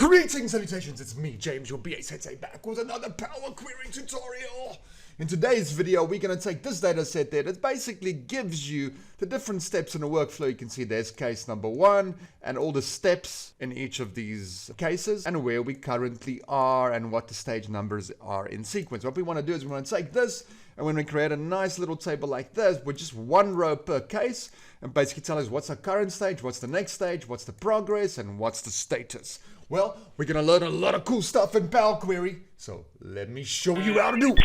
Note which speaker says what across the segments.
Speaker 1: Greetings, salutations, it's me, James, your BA Sensei, back with another Power Query tutorial. In today's video, we're going to take this data set there that basically gives you the different steps in the workflow. You can see there's case number 1 and all the steps in each of these cases and where we currently are and what the stage numbers are in sequence. What we want to do is we want to take this and we're going to create a nice little table like this with just one row per case and basically tell us what's our current stage, what's the next stage, what's the progress, and what's the status. Well, we're going to learn a lot of cool stuff in Power Query, so let me show you how to do it.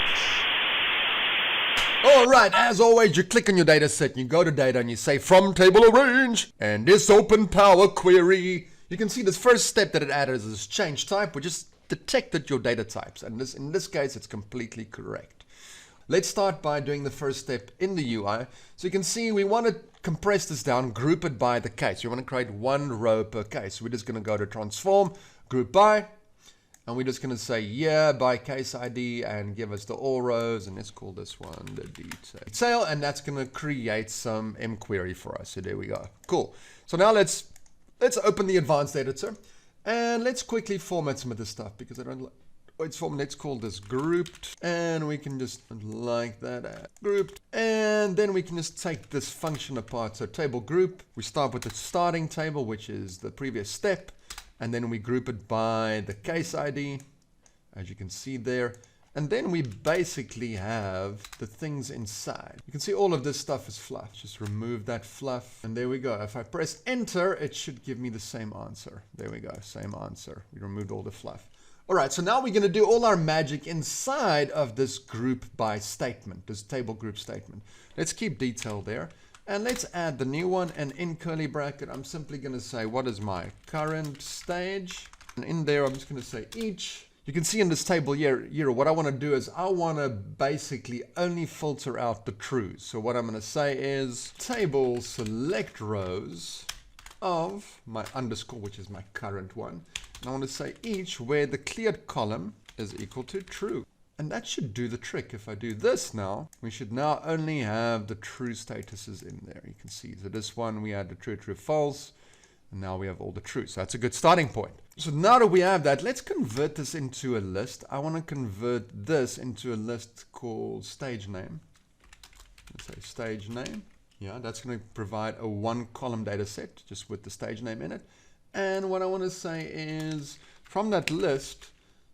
Speaker 1: Alright, as always, you click on your data set, you go to data and you say from table or range, and this open Power Query. You can see this first step that it added is this change type, which just detected your data types, and in this case it's completely correct. Let's start by doing the first step in the UI. So you can see we want to compress this down, group it by the case. We want to create one row per case. So we're just going to go to transform, group by, and we're just going to say yeah by case ID and give us the all rows, and let's call this one the detail, and that's going to create some mQuery for us. So there we go. Cool. So now let's open the advanced editor and let's quickly format some of this stuff because I don't like its form. Let's call this grouped, and we can just like that, grouped, and then we can just take this function apart. So Table.Group, we start with the starting table, which is the previous step, and then we group it by the case ID, as you can see there, and then we basically have the things inside. You can see all of this stuff is fluff. Just remove that fluff, and there we go. If I press enter, it should give me the same answer. There we go, same answer. We removed all the fluff. All right, so now we're going to do all our magic inside of this group by statement, this table group statement. Let's keep detail there, and let's add the new one, and in curly bracket, I'm simply going to say, what is my current stage? And in there, I'm just going to say each. You can see in this table here, what I want to do is I want to basically only filter out the trues. So what I'm going to say is table select rows of my underscore, which is my current one. And I want to say each where the cleared column is equal to true. And that should do the trick. If I do this now, we should now only have the true statuses in there. You can see, so this one we had the true, true, false. And now we have all the true. So that's a good starting point. So now that we have that, let's convert this into a list. I want to convert this into a list called stage name. Let's say stage name. Yeah, that's going to provide a one column data set just with the stage name in it. And what I want to say is from that list,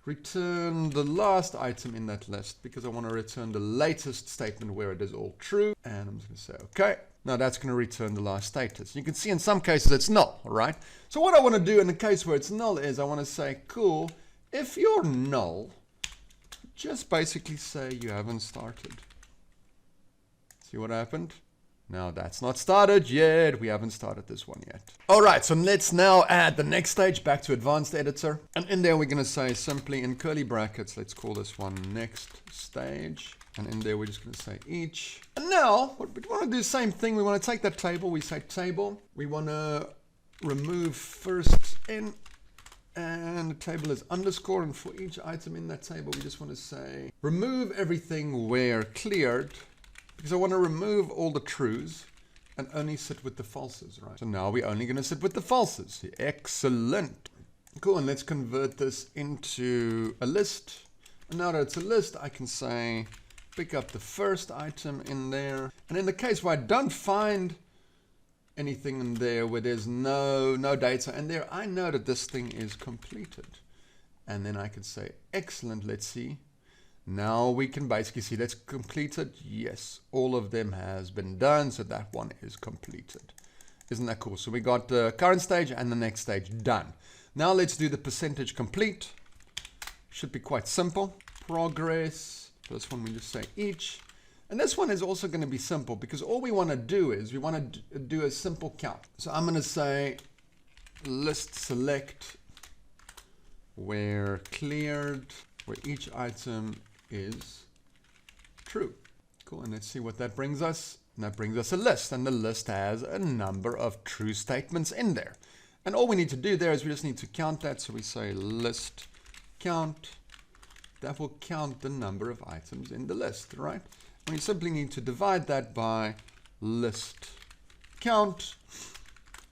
Speaker 1: return the last item in that list because I want to return the latest statement where it is all true. And I'm just going to say, okay, now that's going to return the last status. You can see in some cases it's null, all right? So what I want to do in the case where it's null is I want to say, cool, if you're null, just basically say you haven't started. See what happened? Now that's not started yet. We haven't started this one yet. All right, so let's now add the next stage back to advanced editor. And in there, we're going to say simply in curly brackets, let's call this one next stage. And in there, we're just going to say each. And now we want to do the same thing. We want to take that table. We say table. We want to remove first in, and the table is underscore. And for each item in that table, we just want to say remove everything where cleared, because I want to remove all the trues and only sit with the falses, right? So now we're only going to sit with the falses. Excellent. Cool, and let's convert this into a list. And now that it's a list, I can say, pick up the first item in there. And in the case where I don't find anything in there, where there's no data in there, I know that this thing is completed. And then I can say, excellent, let's see. Now we can basically see that's completed. Yes, all of them has been done. So that one is completed. Isn't that cool? So we got the current stage and the next stage done. Now let's do the percentage complete. Should be quite simple. Progress. This one we just say each. And this one is also going to be simple because all we want to do is we want to do a simple count. So I'm going to say list select where cleared, where each item is true. Cool, and let's see what that brings us. And that brings us a list, and the list has a number of true statements in there. And all we need to do there is we just need to count that. So we say list count. That will count the number of items in the list, right? And we simply need to divide that by list count.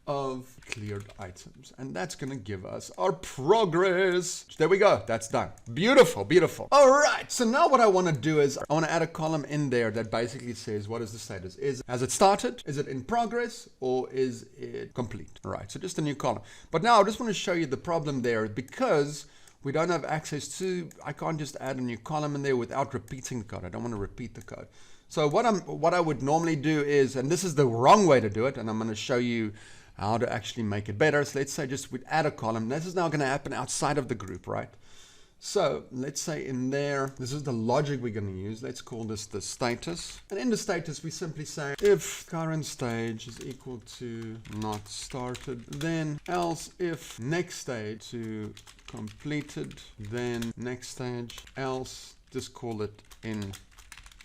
Speaker 1: of cleared items. And that's going to give us our progress. There we go. That's done. Beautiful, beautiful. All right. So now what I want to do is I want to add a column in there that basically says, what is the status? Has it started? Is it in progress? Or is it complete? All right. So just a new column. But now I just want to show you the problem there, because we don't have access to, I can't just add a new column in there without repeating the code. I don't want to repeat the code. So what I would normally do is, and this is the wrong way to do it, and I'm going to show you how to actually make it better. So let's say just we'd add a column. This is now going to happen outside of the group, right? So let's say in there, this is the logic we're going to use. Let's call this the status. And in the status, we simply say if current stage is equal to not started, then else if next stage to completed, then next stage, else just call it in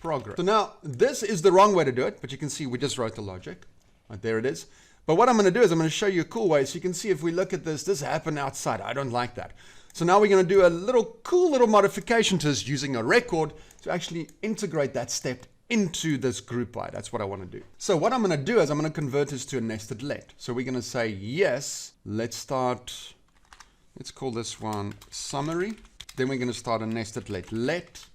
Speaker 1: progress. So now this is the wrong way to do it, but you can see we just wrote the logic. Right, there it is. But what I'm going to do is I'm going to show you a cool way. So you can see if we look at this happened outside. I don't like that. So now we're going to do a cool little modification to this using a record to actually integrate that step into this group by. That's what I want to do. So what I'm going to do is I'm going to convert this to a nested let. So we're going to say, yes, let's call this one summary. Then we're going to start a nested let.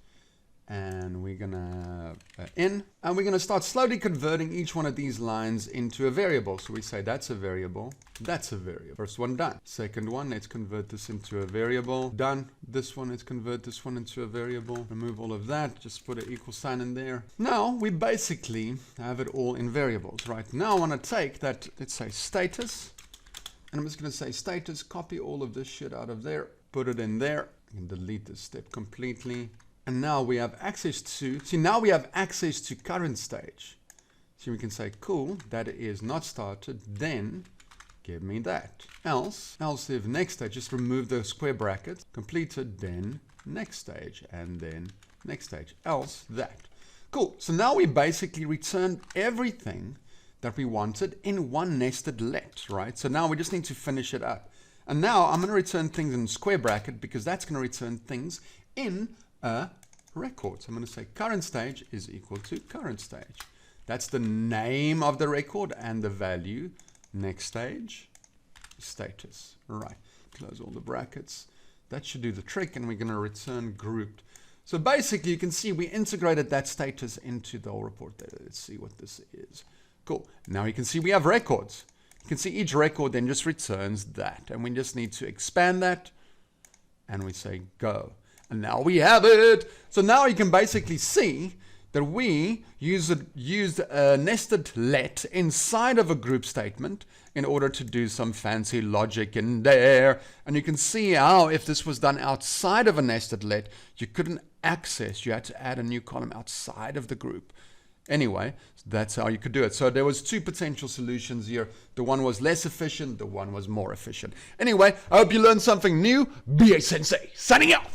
Speaker 1: And we're gonna and we're gonna start slowly converting each one of these lines into a variable. So we say that's a variable, that's a variable. First one done. Second one, let's convert this into a variable. Done. This one, let's convert this one into a variable. Remove all of that, just put an equal sign in there. Now we basically have it all in variables, right? Now I wanna take that, let's say status, and I'm just gonna say status, copy all of this shit out of there, put it in there, and delete this step completely. And now we have access to, now we have access to current stage. So we can say, cool, that is not started, then give me that. Else if next stage, just remove the square bracket, completed, then next stage, and then next stage, else that. Cool, so now we basically returned everything that we wanted in one nested let, right? So now we just need to finish it up. And now I'm gonna return things in square bracket because that's gonna return things in a record. So I'm going to say current stage is equal to current stage. That's the name of the record and the value. Next stage, status. Right. Close all the brackets. That should do the trick, and we're going to return grouped. So basically, you can see we integrated that status into the whole report there. Let's see what this is. Cool. Now you can see we have records. You can see each record then just returns that, and we just need to expand that, and we say go. And now we have it. So now you can basically see that we used a nested let inside of a group statement in order to do some fancy logic in there. And you can see how if this was done outside of a nested let, you couldn't access, you had to add a new column outside of the group. Anyway, that's how you could do it. So there was two potential solutions here. The one was less efficient, the one was more efficient. Anyway, I hope you learned something new. BA Sensei, signing out.